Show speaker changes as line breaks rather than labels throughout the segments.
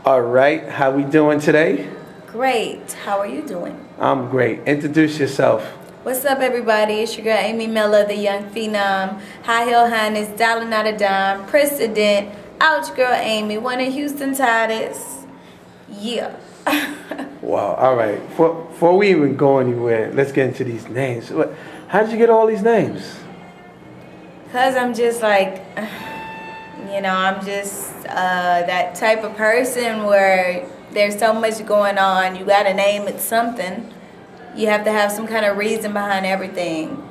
All right, how we doing today?
Great. How are you doing?
I'm great. Introduce yourself.
What's up, everybody? It's your girl Amy Miller, the young phenom, high heel highness, dollar not a dime, president, ouch girl Amy, one of Houston's hottest. Yeah.
Wow. All right. Before we even go anywhere, let's get into these names. How did you get all these names?
Cause I'm just like, I'm just that type of person where there's so much going on. You gotta name it something. You have to have some kind of reason behind everything.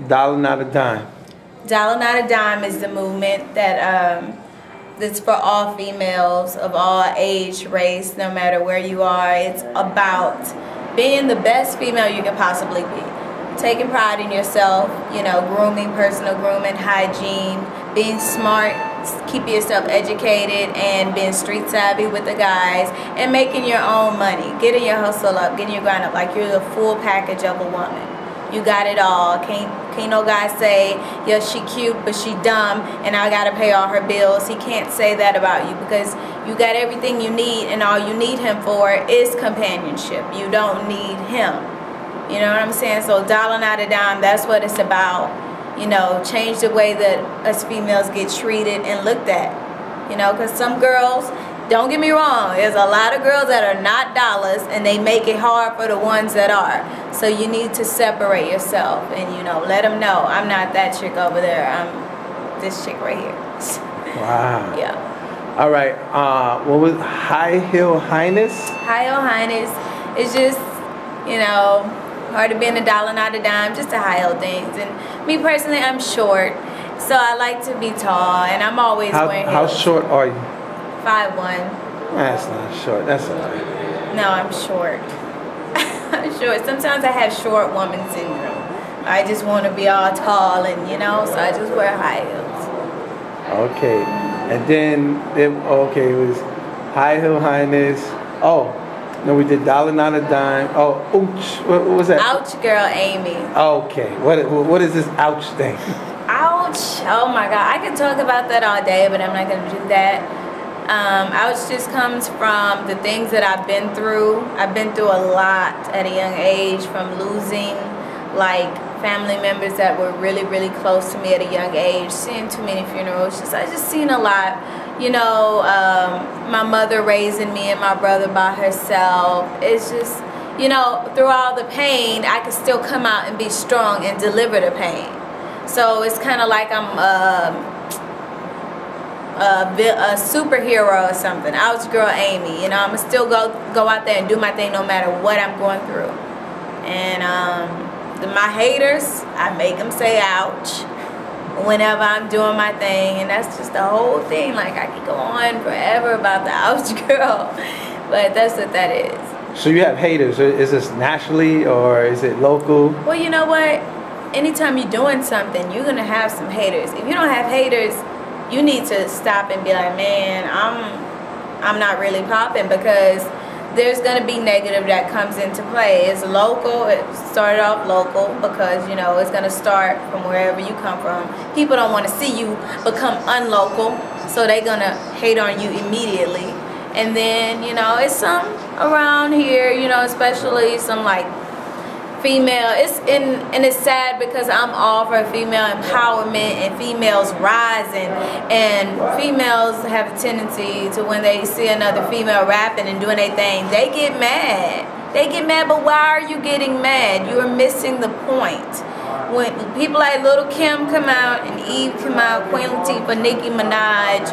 Dollar not a dime.
Dollar not a dime is the movement that's for all females of all age, race, no matter where you are. It's about being the best female you can possibly be. Taking pride in yourself, grooming, personal grooming, hygiene, being smart, keeping yourself educated, and being street savvy with the guys, and making your own money, getting your hustle up, getting your grind up, like you're the full package of a woman. You got it all. Can't no guy say, yeah, she cute, but she dumb, and I gotta pay all her bills. He can't say that about you, because you got everything you need, and all you need him for is companionship. You don't need him. You know what I'm saying? So dollar not a dime, that's what it's about. Change the way that us females get treated and looked at. Because some girls, don't get me wrong, there's a lot of girls that are not dollars, and they make it hard for the ones that are. So you need to separate yourself and, let them know, I'm not that chick over there. I'm this chick right here.
Wow.
Yeah.
All right. What was high heel highness?
High heel highness is just, hard to be in a dollar not a dime, just to high heel things. And me personally, I'm short, so I like to be tall, and I'm always wearing heels.
How short are you?
5'1".
That's not short. That's all right.
No, I'm short. I'm short. Sometimes I have short woman syndrome. I just want to be all tall, and so I just wear high heels.
Okay. And then it was high heel highness. Oh. No, we did dollar not a dime. Oh, ouch. What was that?
Ouch girl Amy.
Okay. What is this ouch thing?
Ouch. Oh my God. I could talk about that all day, but I'm not going to do that. Ouch just comes from the things that I've been through. I've been through a lot at a young age, from losing family members that were really, really close to me at a young age, seeing too many funerals. I just seen a lot. My mother raising me and my brother by herself. It's just, through all the pain, I can still come out and be strong and deliver the pain. So it's kind of like I'm a superhero or something. Ouch girl Amy. I'm going to still go out there and do my thing no matter what I'm going through. And my haters, I make them say ouch whenever I'm doing my thing, and that's just the whole thing. I could go on forever about the ouch girl, but that's what that is.
So you have haters. Is this nationally or is it local?
Well, you know what? Anytime you're doing something, you're gonna have some haters. If you don't have haters, you need to stop and be like, man, I'm not really popping, because there's going to be negative that comes into play. It's local. It started off local because, it's going to start from wherever you come from. People don't want to see you become unlocal, so they're going to hate on you immediately. And then, it's some around here, especially some female. And it's sad, because I'm all for female empowerment and females rising, and females have a tendency to, when they see another female rapping and doing their thing, they get mad. But why are you getting mad? You're missing the point. When people like Little Kim come out, and Eve come out, Queen Latifah, Nicki Minaj,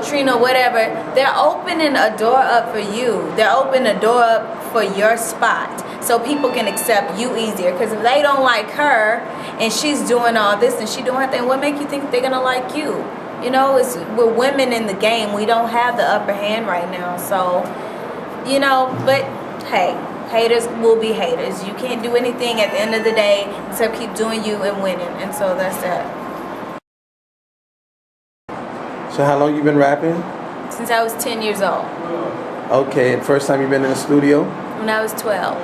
Trina, whatever, they're opening a door up for you. They're opening a door up for your spot, so people can accept you easier. Because if they don't like her, and she's doing all this, and she doing her thing, what make you think they're gonna like you? We're women in the game. We don't have the upper hand right now. So, but hey, haters will be haters. You can't do anything at the end of the day except keep doing you and winning. And so that's that.
So how long you been rapping?
Since I was 10 years old.
Okay, and first time you been in the studio?
When I was 12.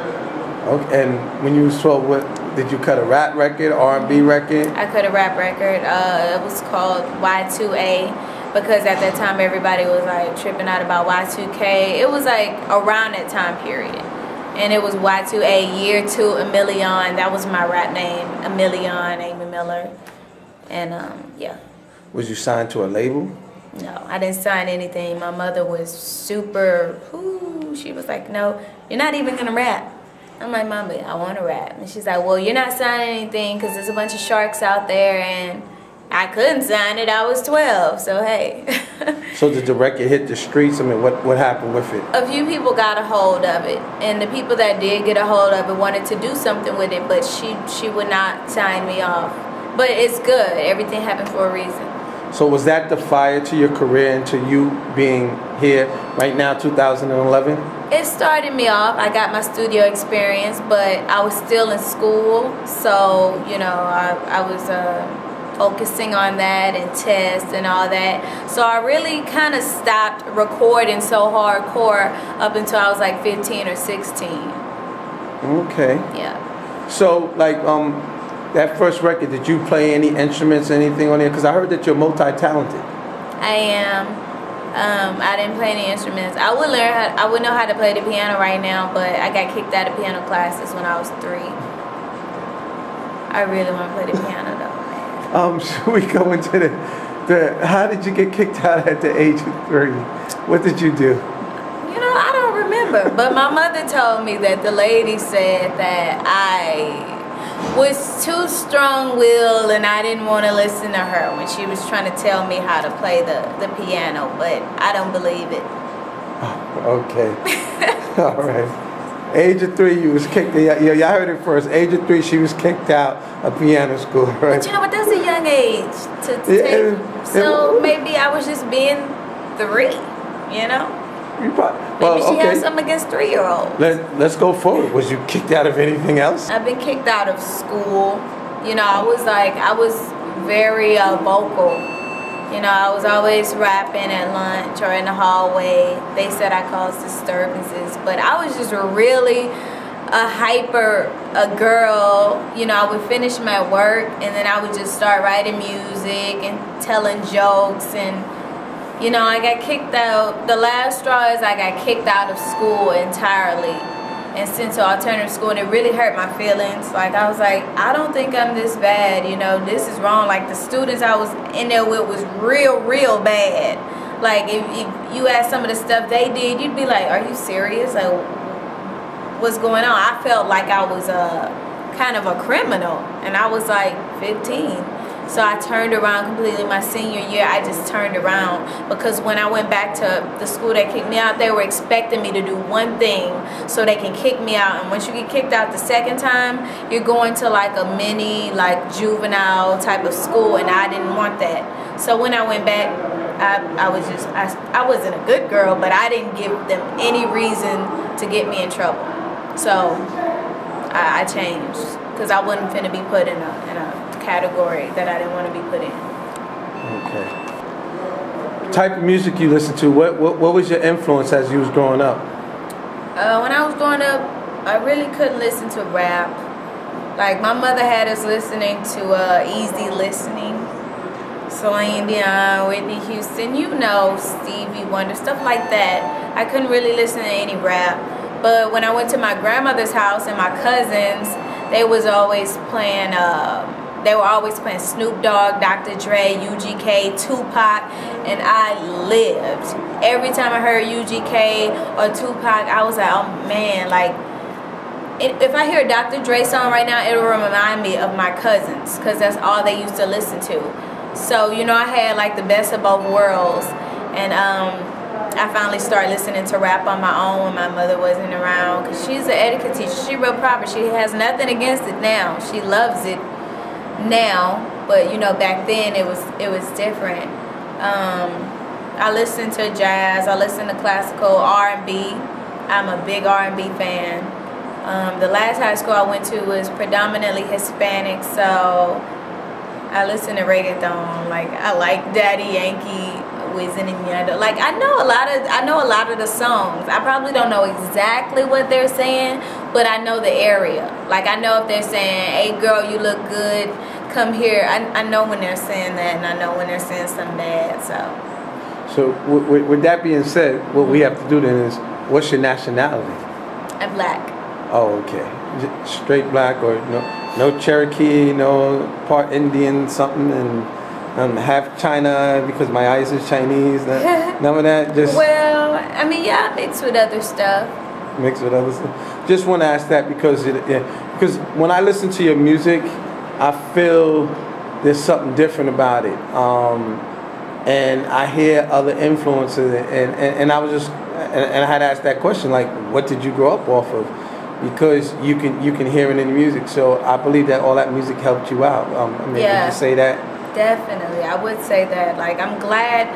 Okay, and when you was 12, what did you cut, a rap record, R&B record?
I cut a rap record. It was called Y2A. because at that time everybody was like tripping out about Y2K. It was like around that time period. And it was Y2A, year 2, a million. That was my rap name, a million, Amy Miller. And yeah.
Was you signed to a label?
No, I didn't sign anything. My mother was super, she was like, no, you're not even gonna rap. I'm like, Mommy, I wanna rap. And she's like, well, you're not signing anything because there's a bunch of sharks out there, and I couldn't sign it. I was 12, so hey.
So did the record hit the streets? I mean, what happened with it?
A few people got a hold of it, and the people that did get a hold of it wanted to do something with it, but she would not sign me off. But it's good. Everything happened for a reason.
So was that the fire to your career and to you being here right now, 2011?
It started me off. I got my studio experience, but I was still in school, so you know I was focusing on that and tests and all that. So I really kind of stopped recording so hardcore up until I was like 15 or 16.
Okay.
Yeah.
So like that first record, did you play any instruments, anything on there? Because I heard that you're multi-talented.
I am. I didn't play any instruments. I would know how to play the piano right now, but I got kicked out of piano classes when I was 3. I really want to play the piano though, man.
Should we go into the how did you get kicked out at the age of 3? What did you do?
You know, I don't remember, but my mother told me that the lady said that I was too strong-willed and I didn't want to listen to her when she was trying to tell me how to play the piano, but I don't believe it.
Oh, okay. All right. Age of 3, you was kicked. Yeah, y'all heard it first. Age of 3, she was kicked out of piano school, right?
But you know what? That's a young age to take. So maybe I was just being 3, you know? Maybe she has something against 3-year-olds.
Let's go forward. Was you kicked out of anything else?
I've been kicked out of school. You know, I was very vocal. You know, I was always rapping at lunch or in the hallway. They said I caused disturbances, but I was just really a girl. You know, I would finish my work and then I would just start writing music and telling jokes, and you know, I got kicked out. The last straw is I got kicked out of school entirely and sent to alternative school, and it really hurt my feelings. Like, I was like, I don't think I'm this bad, you know, this is wrong. Like, the students I was in there with was real bad. Like, if you ask some of the stuff they did, you'd be like, are you serious? Like, what's going on? I felt like I was kind of a criminal, and I was like 15. So I turned around completely. My senior year, I just turned around because when I went back to the school that kicked me out, they were expecting me to do one thing so they can kick me out. And once you get kicked out the second time, you're going to like a mini, like juvenile type of school, and I didn't want that. So when I went back, I wasn't a good girl, but I didn't give them any reason to get me in trouble. So I changed because I wasn't finna be put in a category that I didn't want to be put in.
Okay. Type of music you listen to, what was your influence as you was growing up?
When I was growing up, I really couldn't listen to rap. Like, my mother had us listening to easy listening. Celine Dion, Whitney Houston, you know, Stevie Wonder, stuff like that. I couldn't really listen to any rap. But when I went to my grandmother's house and my cousins, they were always playing Snoop Dogg, Dr. Dre, UGK, Tupac, and I lived. Every time I heard UGK or Tupac, I was like, oh man, like, if I hear a Dr. Dre song right now, it'll remind me of my cousins, because that's all they used to listen to. So, you know, I had like the best of both worlds, and I finally started listening to rap on my own when my mother wasn't around, because she's an etiquette teacher. She's real proper. She has nothing against it now. She loves it now, but you know, back then it was different. I listen to jazz, I listen to classical, R&B. I'm a big R&B fan. The last high school I went to was predominantly Hispanic, so I listen to reggaeton. Like, I like Daddy Yankee, Wisin and Yandel. Like, I know a lot of the songs. I probably don't know exactly what they're saying, but I know the area. Like, I know if they're saying, hey girl, you look good, come here. I know when they're saying that, and I know when they're saying something bad, so
So with that being said, what we have to do then is, what's your nationality?
I'm black.
Oh, okay. Straight black, or no Cherokee, no part Indian, something, and half China because my eyes is Chinese. None of that. Just
Well, I mean, yeah, mixed with other stuff.
mixed with other stuff. Just want to ask that because because when I listen to your music, I feel there's something different about it. And I hear other influences, and I was just and I had asked that question, like, what did you grow up off of? Because you can hear it in the music. So I believe that all that music helped you out. I mean,
Yeah.
would you say that?
Definitely, I would say that. Like, I'm glad.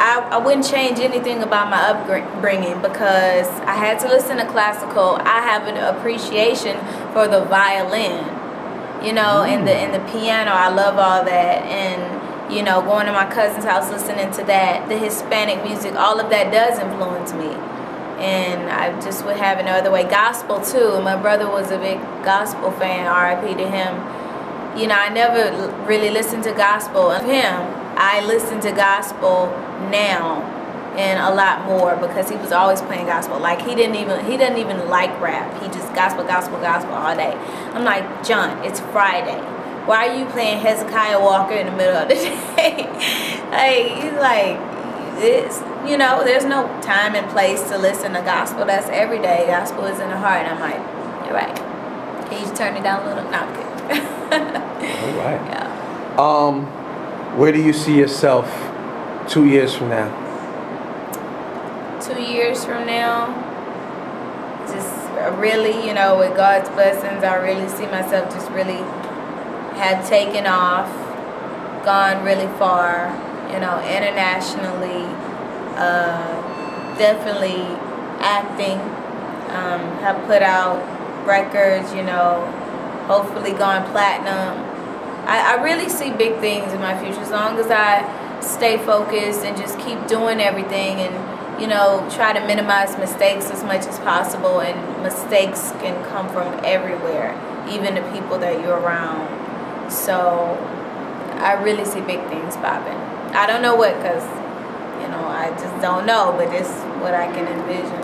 I wouldn't change anything about my upbringing because I had to listen to classical. I have an appreciation for the violin, and the piano. I love all that, and going to my cousin's house, listening to that, the Hispanic music, all of that does influence me. And I just would have it no other way. Gospel too. My brother was a big gospel fan. R.I.P. to him. I never really listened to gospel of him. I listen to gospel now and a lot more because he was always playing gospel. Like he doesn't even like rap. He just gospel all day. I'm like, John, it's Friday. Why are you playing Hezekiah Walker in the middle of the day? He's like, there's no time and place to listen to gospel. That's every day. Gospel is in the heart. And I'm like, you're right. Can you just turn it down a little? No, I'm kidding.
All right.
Yeah.
Where do you see yourself 2 years from now?
2 years from now, just really, with God's blessings, I really see myself just really have taken off, gone really far, internationally, definitely acting, have put out records, hopefully gone platinum. I really see big things in my future as long as I stay focused and just keep doing everything and, try to minimize mistakes as much as possible. And mistakes can come from everywhere, even the people that you're around. So I really see big things popping. I don't know what, because, I just don't know, but it's what I can envision.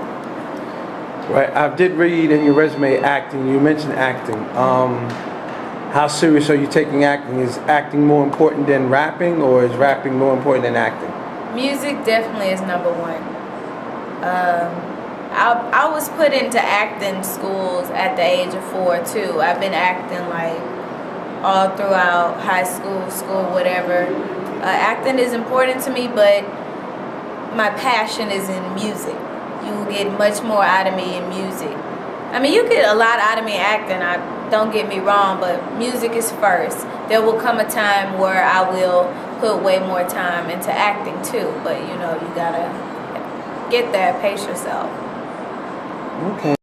Right. I did read in your resume acting. You mentioned acting. How serious are you taking acting? Is acting more important than rapping, or is rapping more important than acting?
Music definitely is number one. I was put into acting schools at the age of 4 too. I've been acting like all throughout high school, whatever. Acting is important to me, but my passion is in music. You will get much more out of me in music. I mean, you get a lot out of me acting, don't get me wrong, but music is first. There will come a time where I will put way more time into acting too, but you gotta get there, pace yourself.
Okay.